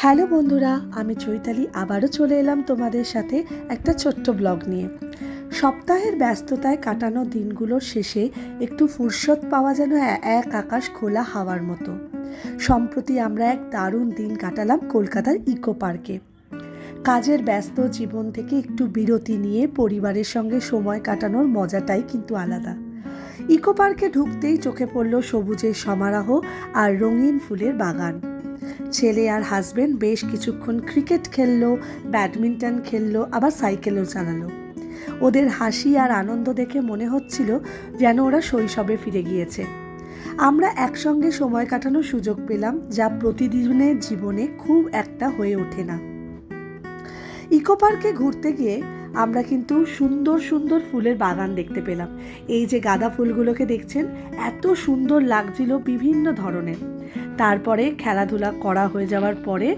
Hello বন্ধুরা, আমি চৈতালি আবারও চলে এলাম তোমাদের সাথে একটা ছোট্ট ব্লগ নিয়ে। সপ্তাহের ব্যস্ততায় কাটানো দিনগুলোর শেষে একটু ফুরসত পাওয়া যেন এক আকাশ খোলা হাওয়ার মতো। সম্প্রতি আমরা এক দারুণ দিন কাটালাম কলকাতার ইকো পার্কে। কাজের ব্যস্ত জীবন থেকে একটু বিরতি নিয়ে পরিবারের সঙ্গে সময় কাটানোর মজাটাই কিন্তু আলাদা। ইকো পার্কে ঢুকতেই চোখে পড়ল সবুজের সমারোহ আর রঙিন ফুলের বাগান। ছেলে আর হাজবেন্ড বেশ কিছুক্ষণ ক্রিকেট খেললো, ব্যাডমিন্টন খেললো, আবার সাইকেলও চালালো। ওদের হাসি আর আনন্দ দেখে মনে হচ্ছিল যেন ওরা শৈশবে ফিরে গিয়েছে। আমরা একসঙ্গে সময় কাটানোর সুযোগ পেলাম, যা প্রতিদিনের জীবনে খুব একটা হয়ে ওঠে না। ইকো পার্কে ঘুরতে গিয়ে আমরা কিন্তু সুন্দর সুন্দর ফুলের বাগান দেখতে পেলাম। এই যে গাঁদা ফুলগুলোকে দেখছেন, এত সুন্দর লাগছিল, বিভিন্ন ধরনের। তারপরে খেলাধুলা করা হয়ে যাওয়ার পরে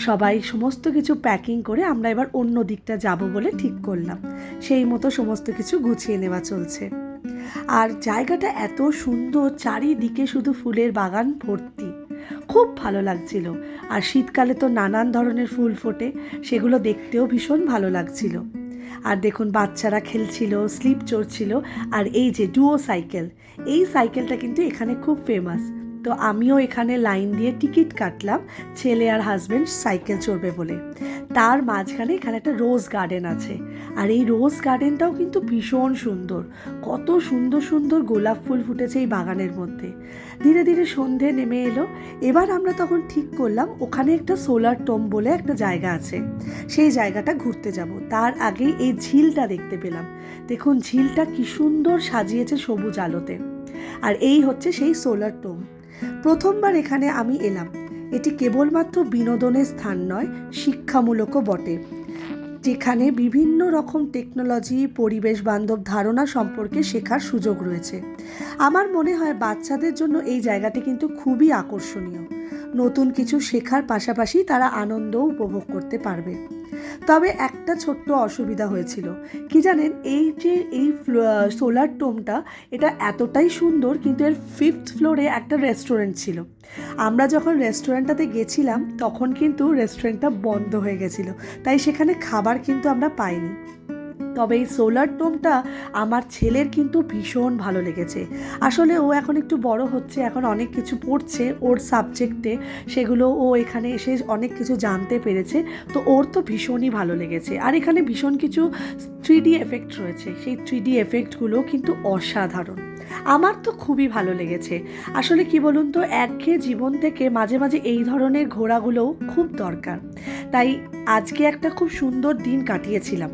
সবাই সমস্ত কিছু প্যাকিং করে আমরা এবার অন্য দিকটা যাব বলে ঠিক করলাম। সেই মতো সমস্ত কিছু গুছিয়ে নেওয়া চলছে। আর জায়গাটা এত সুন্দর, চারিদিকে শুধু ফুলের বাগান ভর্তি, খুব ভালো লাগছিল। আর শীতকালে তো নানান ধরনের ফুল ফোটে, সেগুলো দেখতেও ভীষণ ভালো লাগছিল। আর দেখুন, বাচ্চারা খেলছিল, স্লিপ চড়ছিল। আর এই যে ডুও সাইকেল, এই সাইকেলটা কিন্তু এখানে খুব ফেমাস। তো আমিও এখানে লাইন দিয়ে টিকিট কাটলাম ছেলে আর হাজব্যান্ড সাইকেল চড়বে বলে। তার মাঝখানে এখানে একটা রোজ গার্ডেন আছে, আর এই রোজ গার্ডেনটাও কিন্তু ভীষণ সুন্দর। কত সুন্দর সুন্দর গোলাপ ফুল ফুটেছে এই বাগানের মধ্যে। ধীরে ধীরে সন্ধে নেমে এলো। এবার আমরা তখন ঠিক করলাম ওখানে একটা সোলার টোম বলে একটা জায়গা আছে, সেই জায়গাটা ঘুরতে যাব। তার আগেই এই ঝিলটা দেখতে পেলাম। দেখুন, ঝিলটা কি সুন্দর সাজিয়েছে সবুজ আলোতে। আর এই হচ্ছে সেই সোলার টোম। প্রথমবার এখানে আমি এলাম। এটি কেবলমাত্র বিনোদনের স্থান নয়, শিক্ষামূলকও বটে, যেখানে বিভিন্ন রকম টেকনোলজি, পরিবেশ বান্ধব ধারণা সম্পর্কে শেখার সুযোগ রয়েছে। আমার মনে হয় বাচ্চাদের জন্য এই জায়গাটি কিন্তু খুবই আকর্ষণীয়। নতুন কিছু শেখার পাশাপাশি তারা আনন্দও উপভোগ করতে পারবে। তবে একটা ছোট্ট অসুবিধা হয়েছিল কি জানেন, এই সোলার টোমটা এটা এতটাই সুন্দর, কিন্তু এর 5th ফ্লোরে একটা রেস্টুরেন্ট ছিল। আমরা যখন রেস্টুরেন্টটাতে গেছিলাম তখন কিন্তু রেস্টুরেন্টটা বন্ধ হয়ে গেছিল, তাই সেখানে খাবার কিন্তু আমরা পাইনি। তবে এই সোলার টোমটা আমার ছেলের কিন্তু ভীষণ ভালো লেগেছে। আসলে ও এখন একটু বড় হচ্ছে, এখন অনেক কিছু পড়ছে ওর সাবজেক্টে, সেগুলো ও এখানে এসে অনেক কিছু জানতে পেরেছে। তো ওর তো ভীষণই ভালো লেগেছে। আর এখানে ভীষণ কিছু 3D এফেক্ট রয়েছে, সেই 3D এফেক্টগুলো কিন্তু অসাধারণ। আমার তো খুবই ভালো লেগেছে। আসলে কি বলুন তো, একঘেয়ে জীবন থেকে মাঝে মাঝে এই ধরনের ঘোরাগুলোও খুব দরকার। তাই আজকে একটা খুব সুন্দর দিন কাটিয়েছিলাম।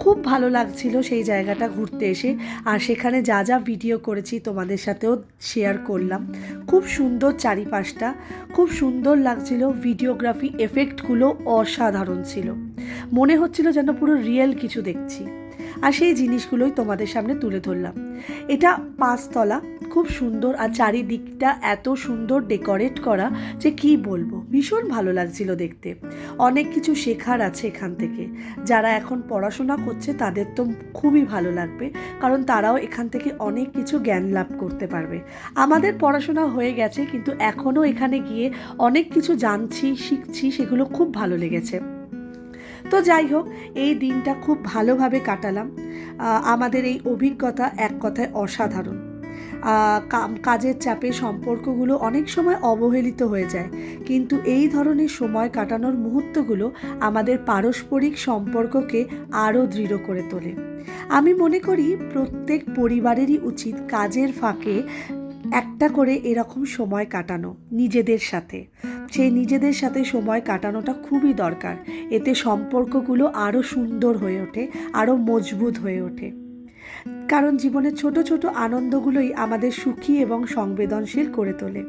খুব ভালো লাগছিল সেই জায়গাটা ঘুরতে এসে। আর সেখানে যা যা ভিডিও করেছি তোমাদের সাথেও শেয়ার করলাম। খুব সুন্দর চারিপাশটা, খুব সুন্দর লাগছিল। ভিডিওগ্রাফি এফেক্টগুলো অসাধারণ ছিল, মনে হচ্ছিল যেন পুরো রিয়েল কিছু দেখছি। আর সেই জিনিসগুলোই তোমাদের সামনে তুলে ধরলাম। এটা 5 তলা, খুব সুন্দর। আর চারিদিকটা এত সুন্দর ডেকোরেট করা যে কি বলবো, ভীষণ ভালো লাগছিল দেখতে। অনেক কিছু শেখার আছে এখান থেকে। যারা এখন পড়াশোনা করছে তাদের তো খুবই ভালো লাগবে, কারণ তারাও এখান থেকে অনেক কিছু জ্ঞান লাভ করতে পারবে। আমাদের পড়াশোনা হয়ে গেছে, কিন্তু এখনও এখানে গিয়ে অনেক কিছু জানছি, শিখছি, সেগুলো খুব ভালো লেগেছে। তো যাই হোক, এই দিনটা খুব ভালোভাবে কাটালাম। আমাদের এই অভিজ্ঞতা এক কথায় অসাধারণ। কাজের চাপে সম্পর্কগুলো অনেক সময় অবহেলিত হয়ে যায়, কিন্তু এই ধরনের সময় কাটানোর মুহূর্তগুলো আমাদের পারস্পরিক সম্পর্ককে আরও দৃঢ় করে তোলে। আমি মনে করি প্রত্যেক পরিবারেরই উচিত কাজের ফাঁকে একটা করে এরকম সময় কাটানো নিজেদের সাথে। সেই নিজেদের সাথে সময় কাটানোটা খুবই দরকার। এতে সম্পর্কগুলো আরও সুন্দর হয়ে ওঠে, আরও মজবুত হয়ে ওঠে। কারণ জীবনের ছোট ছোট আনন্দগুলোই আমাদের সুখী এবং সংবেদনশীল করে তোলে।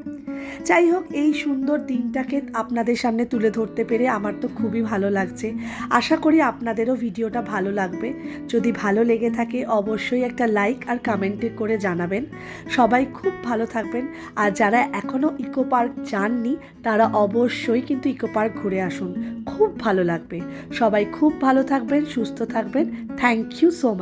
যাই হোক, এই সুন্দর দিনটাকে আপনাদের সামনে তুলে ধরতে পেরে আমার তো খুবই ভালো লাগছে। আশা করি আপনাদেরও ভিডিওটা ভালো লাগবে। যদি ভালো লেগে থাকে অবশ্যই একটা লাইক আর কমেন্টে করে জানাবেন। সবাই খুব ভালো থাকবেন। আর যারা এখনও ইকো পার্ক যাননি তারা অবশ্যই কিন্তু ইকো পার্ক ঘুরে আসুন, খুব ভালো লাগবে। সবাই খুব ভালো থাকবেন, সুস্থ থাকবেন। Thank you so much.